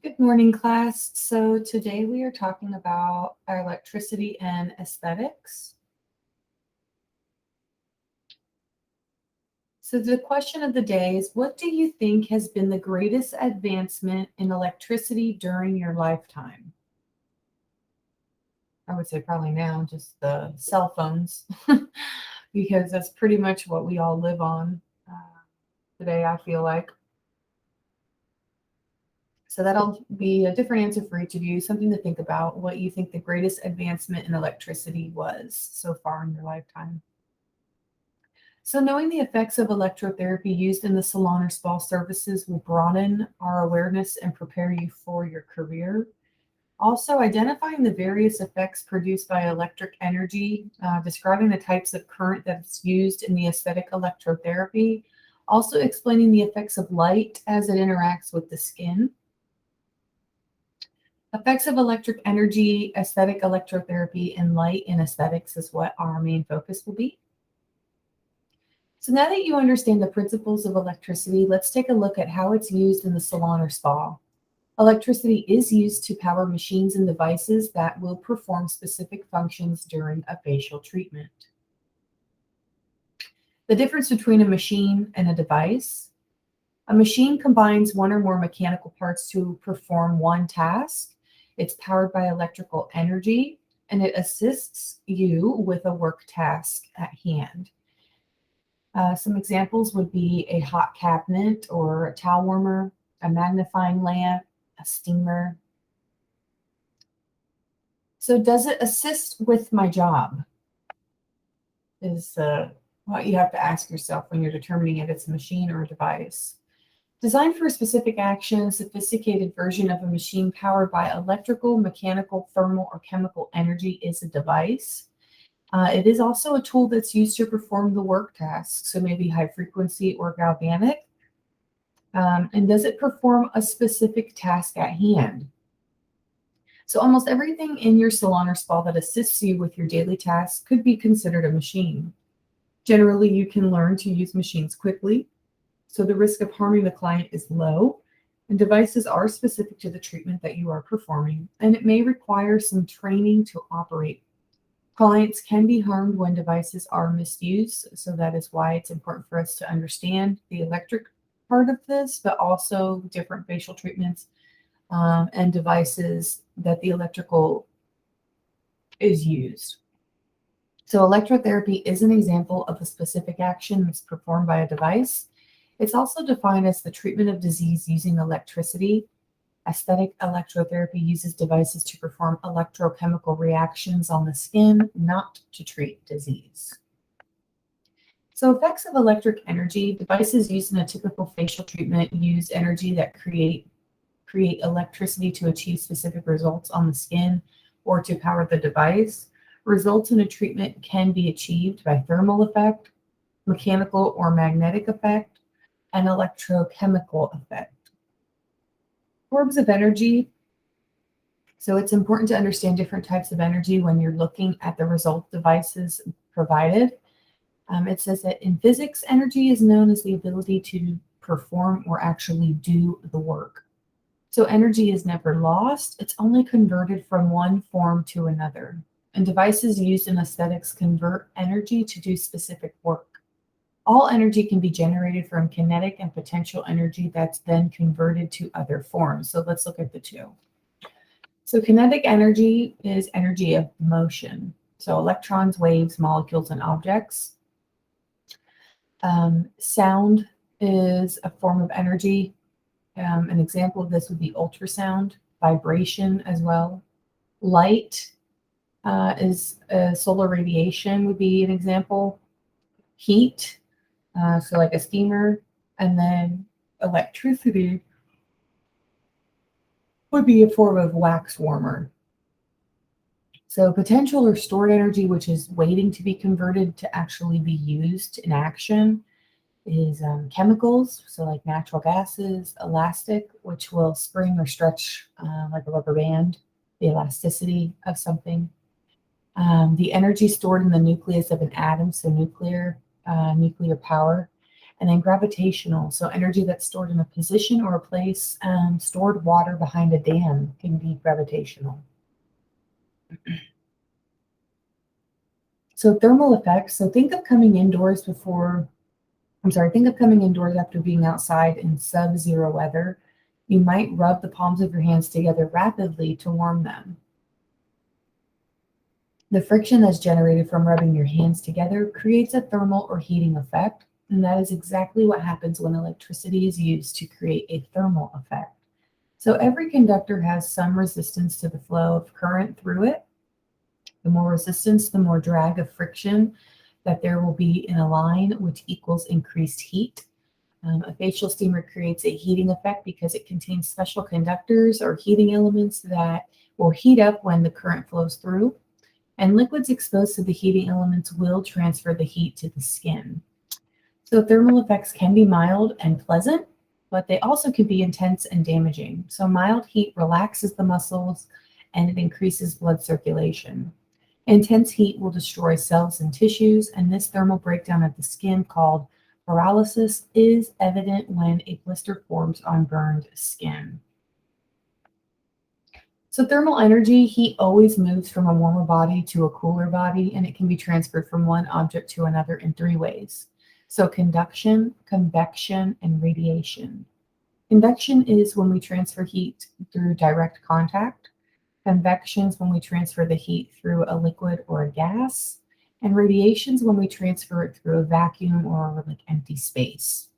Good morning, class. So today we are talking about our electricity and aesthetics. So the question of the day is, what do you think has been the greatest advancement in electricity during your lifetime? I would say probably now just the cell phones, because that's pretty much what we all live on today, I feel like. So that'll be a different answer for each of you, something to think about, what you think the greatest advancement in electricity was so far in your lifetime. So knowing the effects of electrotherapy used in the salon or spa services will broaden our awareness and prepare you for your career. Also, identifying the various effects produced by electric energy, describing the types of current that's used in the aesthetic electrotherapy, also explaining the effects of light as it interacts with the skin. Effects of electric energy, aesthetic electrotherapy, and light in aesthetics is what our main focus will be. So now that you understand the principles of electricity, let's take a look at how it's used in the salon or spa. Electricity is used to power machines and devices that will perform specific functions during a facial treatment. The difference between a machine and a device. A machine combines one or more mechanical parts to perform one task. It's powered by electrical energy, and it assists you with a work task at hand. Some examples would be a hot cabinet or a towel warmer, a magnifying lamp, a steamer. So does it assist with my job? Is what you have to ask yourself when you're determining if it's a machine or a device. Designed for a specific action, sophisticated version of a machine powered by electrical, mechanical, thermal, or chemical energy is a device. It is also a tool that's used to perform the work tasks, so maybe high frequency or galvanic. And does it perform a specific task at hand? So almost everything in your salon or spa that assists you with your daily tasks could be considered a machine. Generally, you can learn to use machines quickly, so the risk of harming the client is low, and devices are specific to the treatment that you are performing, and it may require some training to operate. Clients can be harmed when devices are misused, so that is why it's important for us to understand the electric part of this, but also different facial treatments and devices that the electrical is used. So electrotherapy is an example of a specific action that's performed by a device. It's also defined as the treatment of disease using electricity. Aesthetic electrotherapy uses devices to perform electrochemical reactions on the skin, not to treat disease. So effects of electric energy, devices used in a typical facial treatment use energy that create electricity to achieve specific results on the skin or to power the device. Results in a treatment can be achieved by thermal effect, mechanical or magnetic effect, and electrochemical effect. Forms of energy. So it's important to understand different types of energy when you're looking at the result devices provided. It says that in physics, energy is known as the ability to perform or actually do the work. So energy is never lost, it's only converted from one form to another. And devices used in aesthetics convert energy to do specific work. All energy can be generated from kinetic and potential energy that's then converted to other forms. So let's look at the two. So kinetic energy is energy of motion. So electrons, waves, molecules, and objects. Sound is a form of energy. An example of this would be ultrasound, vibration as well. Light is solar radiation would be an example. Heat, so like a steamer, and then electricity would be a form of wax warmer. So potential or stored energy, which is waiting to be converted to actually be used in action, is chemicals, so like natural gases, elastic, which will spring or stretch like a rubber band, the elasticity of something. The energy stored in the nucleus of an atom, so nuclear power. And then gravitational, so energy that's stored in a position or a place. Stored water behind a dam can be gravitational. So thermal effects. So think of coming indoors after being outside in sub-zero weather. You might rub the palms of your hands together rapidly to warm them. The friction that's generated from rubbing your hands together creates a thermal or heating effect, and that is exactly what happens when electricity is used to create a thermal effect. So every conductor has some resistance to the flow of current through it. The more resistance, the more drag of friction that there will be in a line, which equals increased heat. A facial steamer creates a heating effect because it contains special conductors or heating elements that will heat up when the current flows through. And liquids exposed to the heating elements will transfer the heat to the skin. So thermal effects can be mild and pleasant, but they also can be intense and damaging. So mild heat relaxes the muscles and it increases blood circulation. Intense heat will destroy cells and tissues, and this thermal breakdown of the skin, called paralysis, is evident when a blister forms on burned skin. So thermal energy, heat always moves from a warmer body to a cooler body, and it can be transferred from one object to another in three ways. So conduction, convection, and radiation. Convection is when we transfer heat through direct contact. Convection is when we transfer the heat through a liquid or a gas. And radiation is when we transfer it through a vacuum or like empty space.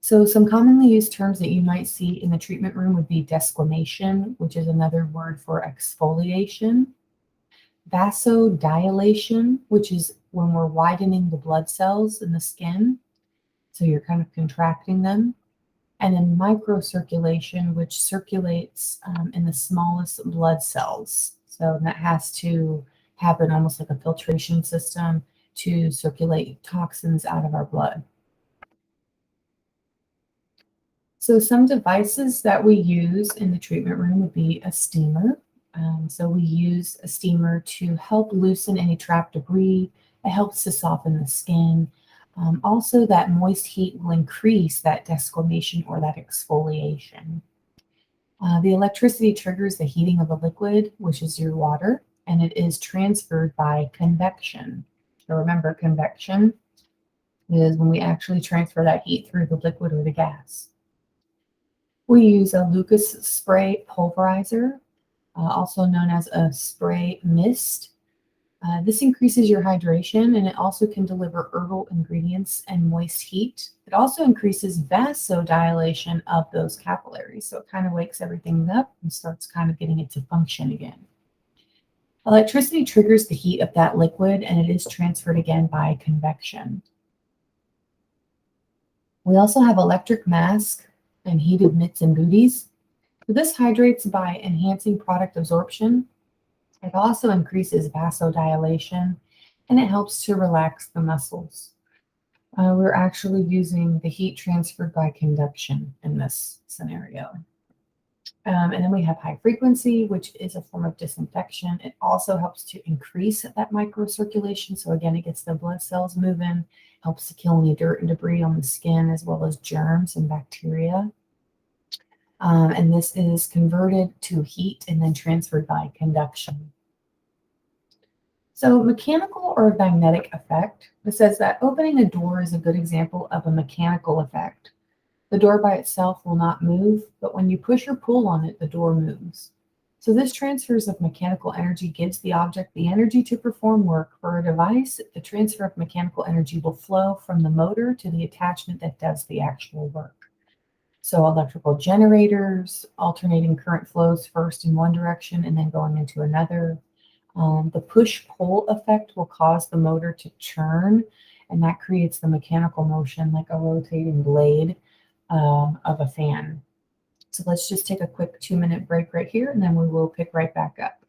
So some commonly used terms that you might see in the treatment room would be desquamation, which is another word for exfoliation, vasodilation, which is when we're widening the blood cells in the skin, so you're kind of contracting them, and then microcirculation, which circulates in the smallest blood cells. So that has to happen almost like a filtration system to circulate toxins out of our blood. So some devices that we use in the treatment room would be a steamer. So we use a steamer to help loosen any trapped debris. It helps to soften the skin. Also, that moist heat will increase that desquamation or that exfoliation. The electricity triggers the heating of a liquid, which is your water, and it is transferred by convection. So remember, convection is when we actually transfer that heat through the liquid or the gas. We use a Lucas spray pulverizer, also known as a spray mist. This increases your hydration, and it also can deliver herbal ingredients and moist heat. It also increases vasodilation of those capillaries, so it kind of wakes everything up and starts kind of getting it to function again. Electricity triggers the heat of that liquid, and it is transferred again by convection. We also have electric mask and heated mitts and booties. So this hydrates by enhancing product absorption. It also increases vasodilation, and it helps to relax the muscles. We're actually using the heat transferred by conduction in this scenario. And then we have high frequency, which is a form of disinfection. It also helps to increase that microcirculation. So again, it gets the blood cells moving, helps to kill any dirt and debris on the skin, as well as germs and bacteria. And this is converted to heat and then transferred by conduction. So mechanical or magnetic effect, it says that opening a door is a good example of a mechanical effect. The door by itself will not move, but when you push or pull on it, the door moves. So this transfers of mechanical energy gives the object the energy to perform work. For a device, the transfer of mechanical energy will flow from the motor to the attachment that does the actual work. So electrical generators, alternating current flows first in one direction and then going into another. The push-pull effect will cause the motor to churn, and that creates the mechanical motion like a rotating blade of a fan. So let's just take a quick 2-minute break right here, and then we will pick right back up.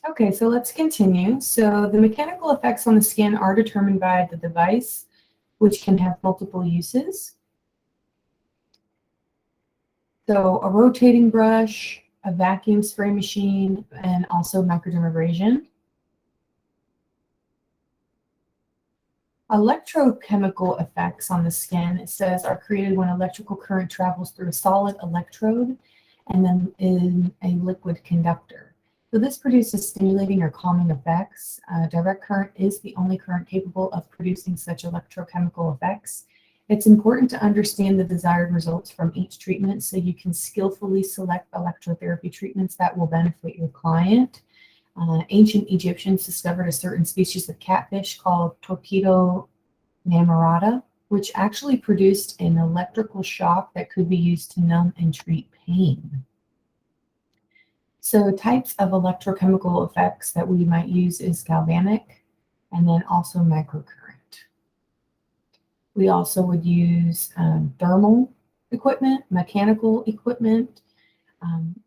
Okay, so let's continue. So the mechanical effects on the skin are determined by the device, which can have multiple uses. So a rotating brush, a vacuum spray machine, and also microdermabrasion. Electrochemical effects on the skin, it says, are created when electrical current travels through a solid electrode and then in a liquid conductor. So this produces stimulating or calming effects. Direct current is the only current capable of producing such electrochemical effects. It's important to understand the desired results from each treatment so you can skillfully select electrotherapy treatments that will benefit your client. Ancient Egyptians discovered a certain species of catfish called torpedo namorata, which actually produced an electrical shock that could be used to numb and treat pain. So types of electrochemical effects that we might use is galvanic and then also microcurrent. We also would use thermal equipment, mechanical equipment,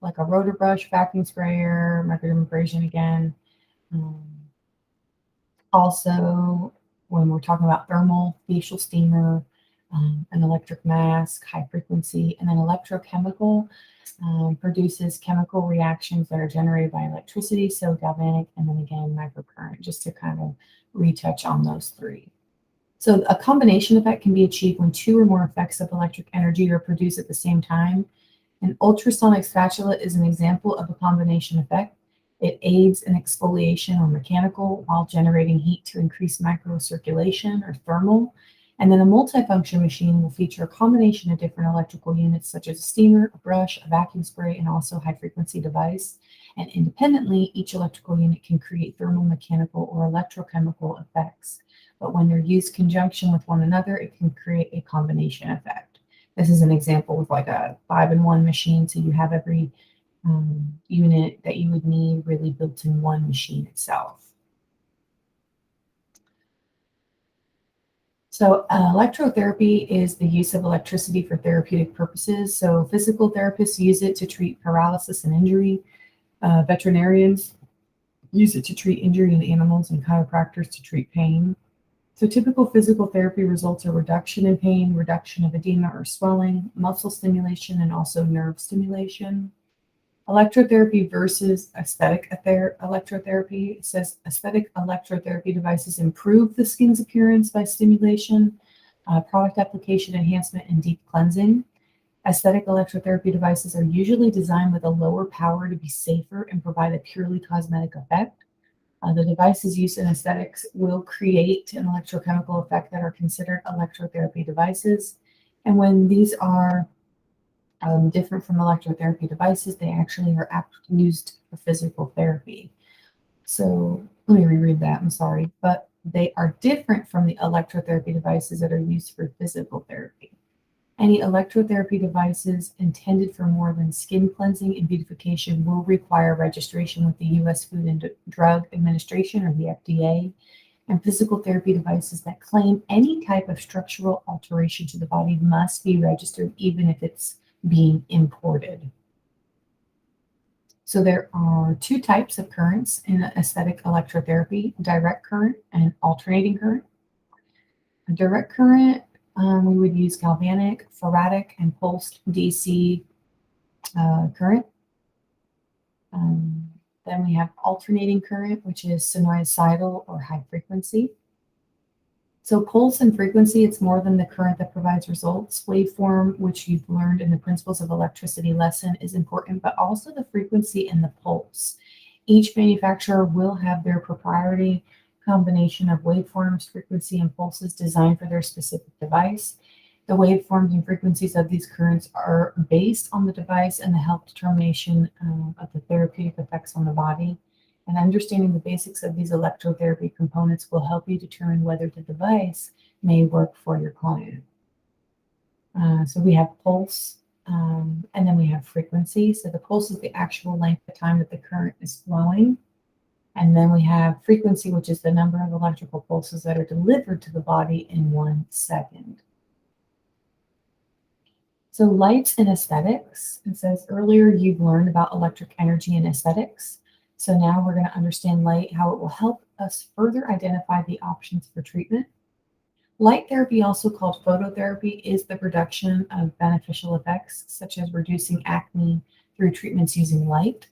like a rotor brush, vacuum sprayer, microdermabrasion again. Um, Also, when we're talking about thermal, facial steamer, an electric mask, high frequency, and then electrochemical produces chemical reactions that are generated by electricity, so galvanic, and then again, microcurrent, just to kind of retouch on those three. So a combination effect can be achieved when two or more effects of electric energy are produced at the same time. An ultrasonic spatula is an example of a combination effect. It aids in exfoliation or mechanical while generating heat to increase microcirculation or thermal. And then a multifunction machine will feature a combination of different electrical units such as a steamer, a brush, a vacuum spray, and also high frequency device. And independently, each electrical unit can create thermal, mechanical, or electrochemical effects. But when they're used conjunction with one another, it can create a combination effect. This is an example with like a 5-in-1 machine. So you have every unit that you would need really built in one machine itself. So electrotherapy is the use of electricity for therapeutic purposes. So physical therapists use it to treat paralysis and injury. Veterinarians use it to treat injury in animals, and chiropractors to treat pain. So typical physical therapy results are reduction in pain, reduction of edema or swelling, muscle stimulation, and also nerve stimulation. Electrotherapy versus aesthetic electrotherapy. It says aesthetic electrotherapy devices improve the skin's appearance by stimulation, product application enhancement, and deep cleansing. Aesthetic electrotherapy devices are usually designed with a lower power to be safer and provide a purely cosmetic effect. The devices used in aesthetics will create an electrochemical effect that are considered electrotherapy devices. And when these are different from electrotherapy devices, they actually are used for physical therapy. So let me reread that, I'm sorry. But they are different from the electrotherapy devices that are used for physical therapy. Any electrotherapy devices intended for more than skin cleansing and beautification will require registration with the U.S. Food and Drug Administration, or the FDA, and physical therapy devices that claim any type of structural alteration to the body must be registered, even if it's being imported. So there are two types of currents in aesthetic electrotherapy: direct current and alternating current. A direct current, we would use galvanic, faradic, and pulsed DC current. Then we have alternating current, which is sinusoidal or high frequency. So pulse and frequency, it's more than the current that provides results. Waveform, which you've learned in the Principles of Electricity lesson, is important, but also the frequency and the pulse. Each manufacturer will have their proprietary combination of waveforms, frequency, and pulses designed for their specific device. The waveforms and frequencies of these currents are based on the device and the health determination of the therapeutic effects on the body. And understanding the basics of these electrotherapy components will help you determine whether the device may work for your client. So we have pulse, and then we have frequency. So the pulse is the actual length of time that the current is flowing. And then we have frequency, which is the number of electrical pulses that are delivered to the body in 1 second. So lights and aesthetics. It says earlier you've learned about electric energy and aesthetics. So now we're going to understand light, how it will help us further identify the options for treatment. Light therapy, also called phototherapy, is the production of beneficial effects, such as reducing acne through treatments using light.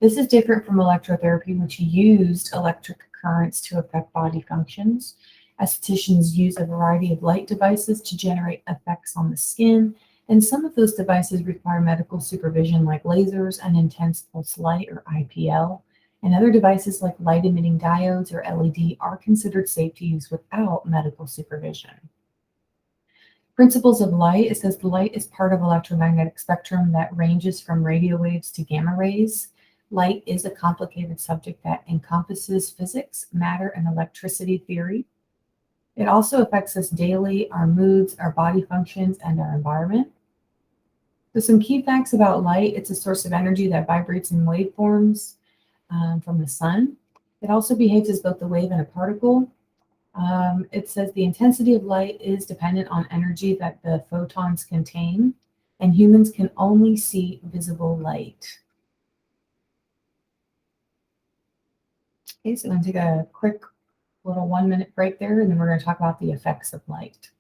This is different from electrotherapy, which used electric currents to affect body functions. Estheticians use a variety of light devices to generate effects on the skin, and some of those devices require medical supervision, like lasers and intense pulse light, or IPL. And other devices like light emitting diodes or LED are considered safe to use without medical supervision. Principles of light, it says the light is part of electromagnetic spectrum that ranges from radio waves to gamma rays. Light is a complicated subject that encompasses physics, matter, and electricity theory. It also affects us daily, our moods, our body functions, and our environment. So some key facts about light: it's a source of energy that vibrates in waveforms from the sun. It also behaves as both a wave and a particle. It says the intensity of light is dependent on energy that the photons contain, and humans can only see visible light. Okay, so I'm going to take a quick little 1 minute break there, and then we're going to talk about the effects of light.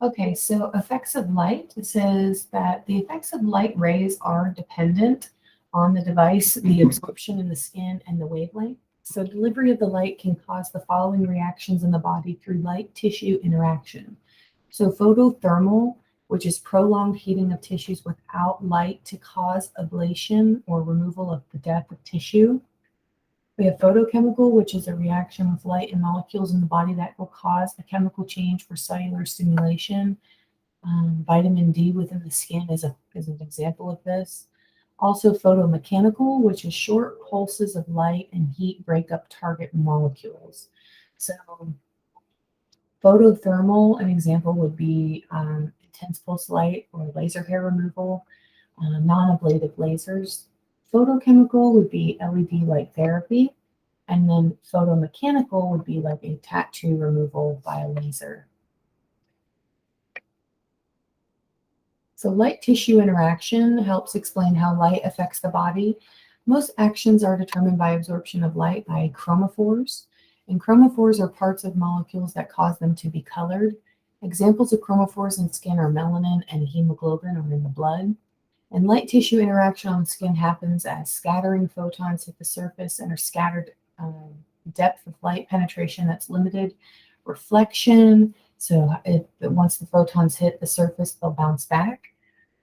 Okay, so effects of light. It says that the effects of light rays are dependent on the device, the absorption in the skin, and the wavelength. So delivery of the light can cause the following reactions in the body through light tissue interaction. So photothermal, which is prolonged heating of tissues without light to cause ablation or removal of the death of tissue. We have photochemical, which is a reaction with light and molecules in the body that will cause a chemical change for cellular stimulation. Vitamin D within the skin is an example of this. Also, photomechanical, which is short pulses of light and heat break up target molecules. So, photothermal, an example would be intense pulse light or laser hair removal, non-ablative lasers. Photochemical would be LED light therapy, and then photomechanical would be like a tattoo removal by a laser. So light tissue interaction helps explain how light affects the body. Most actions are determined by absorption of light by chromophores, and chromophores are parts of molecules that cause them to be colored. Examples of chromophores in skin are melanin and hemoglobin, or in the blood. And light tissue interaction on skin happens as scattering photons hit the surface and are scattered, depth of light penetration that's limited, reflection. So once the photons hit the surface, they'll bounce back.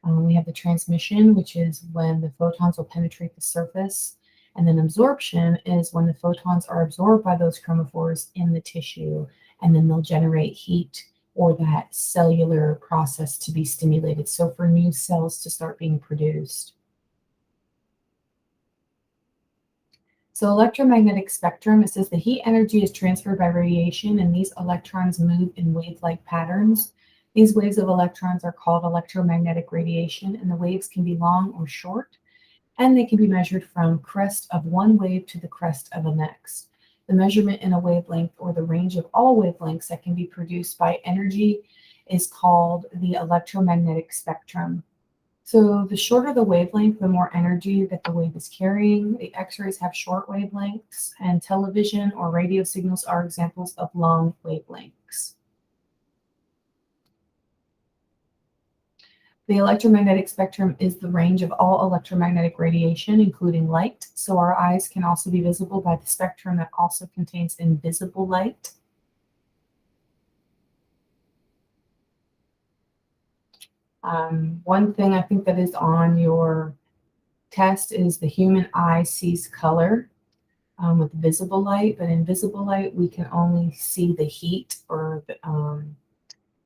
We have the transmission, which is when the photons will penetrate the surface. And then absorption is when the photons are absorbed by those chromophores in the tissue, and then they'll generate heat or that cellular process to be stimulated. So for new cells to start being produced. So electromagnetic spectrum, it says the heat energy is transferred by radiation, and these electrons move in wave-like patterns. These waves of electrons are called electromagnetic radiation, and the waves can be long or short, and they can be measured from crest of one wave to the crest of the next. The measurement in a wavelength, or the range of all wavelengths that can be produced by energy, is called the electromagnetic spectrum. So the shorter the wavelength, the more energy that the wave is carrying. The X-rays have short wavelengths, and television or radio signals are examples of long wavelengths. The electromagnetic spectrum is the range of all electromagnetic radiation, including light. So our eyes can also be visible by the spectrum that also contains invisible light. One thing I think that is on your test is the human eye sees color with visible light, but in visible light, we can only see the heat or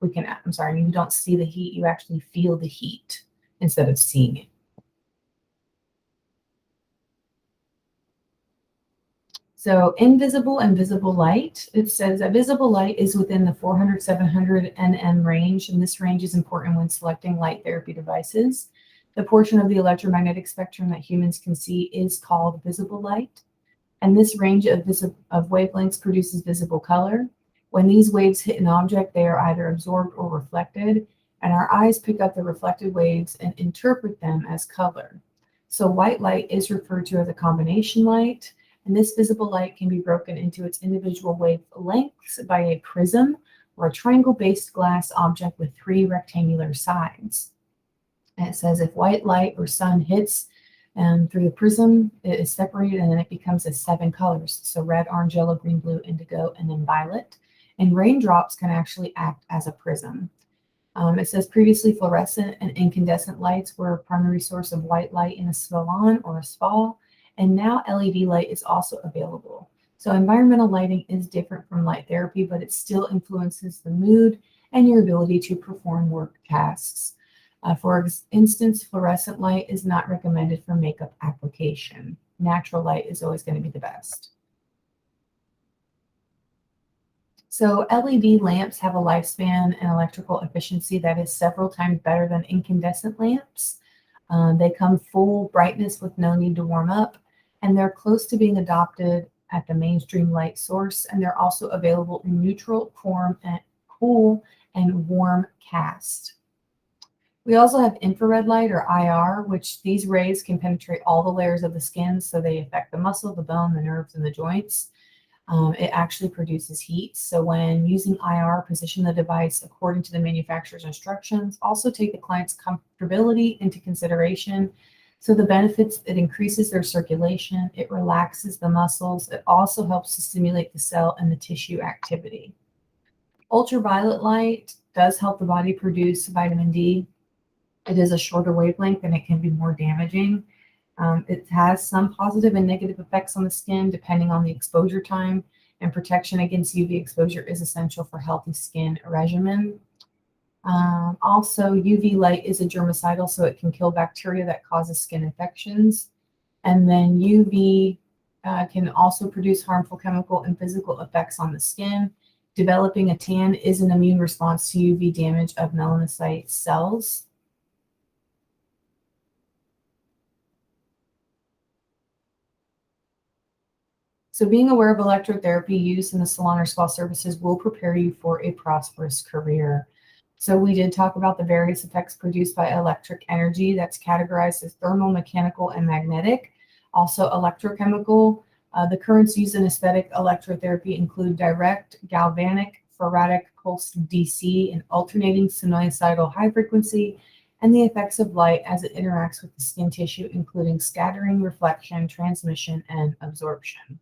I'm sorry, you don't see the heat, you actually feel the heat instead of seeing it. So invisible and visible light, it says that visible light is within the 400-700 nm range, and this range is important when selecting light therapy devices. The portion of the electromagnetic spectrum that humans can see is called visible light, and this range of wavelengths produces visible color. When these waves hit an object, they are either absorbed or reflected, and our eyes pick up the reflected waves and interpret them as color. So white light is referred to as a combination light, and this visible light can be broken into its individual wavelengths by a prism or a triangle-based glass object with 3 rectangular sides. And it says if white light or sun hits through the prism, it is separated and then it becomes as 7 colors. So red, orange, yellow, green, blue, indigo, and then violet. And raindrops can actually act as a prism. It says previously fluorescent and incandescent lights were a primary source of white light in a salon or a spa, and now LED light is also available. So environmental lighting is different from light therapy, but it still influences the mood and your ability to perform work tasks. For instance, fluorescent light is not recommended for makeup application. Natural light is always going to be the best. So LED lamps have a lifespan and electrical efficiency that is several times better than incandescent lamps. They come full brightness with no need to warm up, and they're close to being adopted at the mainstream light source, and they're also available in neutral, cool, and warm cast. We also have infrared light or IR, which these rays can penetrate all the layers of the skin, so they affect the muscle, the bone, the nerves, and the joints. It actually produces heat. So when using IR, position the device according to the manufacturer's instructions. Also take the client's comfortability into consideration. So the benefits, it increases their circulation, it relaxes the muscles, it also helps to stimulate the cell and the tissue activity. Ultraviolet light does help the body produce vitamin D. It is a shorter wavelength and it can be more damaging. It has some positive and negative effects on the skin depending on the exposure time, and protection against UV exposure is essential for healthy skin regimen. Also, UV light is a germicidal, so it can kill bacteria that causes skin infections. And then UV can also produce harmful chemical and physical effects on the skin. Developing a tan is an immune response to UV damage of melanocyte cells. So being aware of electrotherapy use in the salon or spa services will prepare you for a prosperous career. So we did talk about the various effects produced by electric energy that's categorized as thermal, mechanical, and magnetic. Also electrochemical. The currents used in aesthetic electrotherapy include direct, galvanic, faradic, pulsed DC, and alternating sinusoidal high frequency, and the effects of light as it interacts with the skin tissue, including scattering, reflection, transmission, and absorption.